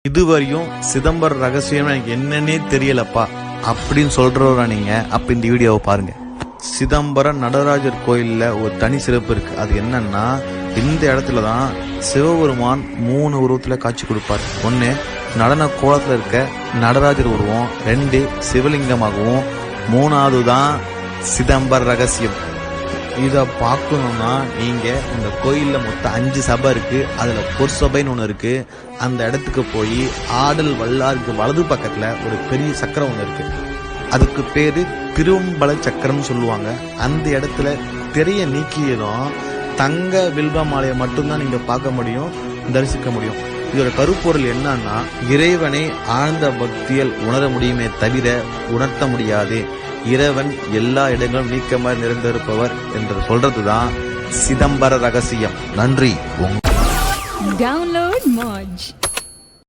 இதுவரையும் சிதம்பர ரகசியம் எனக்கு என்னன்னே தெரியலப்பா அப்படின்னு சொல்றவரா நீங்க? அப்ப இந்த வீடியோவை பாருங்க. சிதம்பரம் நடராஜர் கோயில்ல ஒரு தனி சிறப்பு இருக்கு. அது என்னன்னா, இந்த இடத்துலதான் சிவபெருமான் 3 உருவத்துல காட்சி கொடுப்பார். 1 நடன கோலத்துல இருக்க நடராஜர் உருவம், 2 சிவலிங்கமாகவும், 3வது தான் சிதம்பர ரகசியம். இதை பார்க்கணும்னா நீங்க இந்த கோயில்ல மொத்தம் 5 சபை இருக்கு. அதுல பொற்சபைன்னு ஒண்ணு இருக்கு. அந்த இடத்துக்கு போய் ஆடல் வல்லாருக்கு வலது பக்கத்துல ஒரு பெரிய சக்கரம் ஒண்ணு இருக்கு. அதுக்கு பேரு திருவம்பல சக்கரம் சொல்லுவாங்க. அந்த இடத்துல திரைய நீக்கியதும் தங்க வில்வ மாலையை மட்டும்தான் நீங்க பார்க்க முடியும், தரிசிக்க முடியும். இதோட கருப்பொருள் என்னன்னா, இறைவனை ஆழ்ந்த பக்தியில் உணர முடியுமே தவிர உணர்த்த முடியாது. இறைவன் எல்லா இடங்களும் நீக்கமாய் நிறைந்திருப்பவர் என்று சொல்றதுதான் சிதம்பர ரகசியம். நன்றி. Download Moj.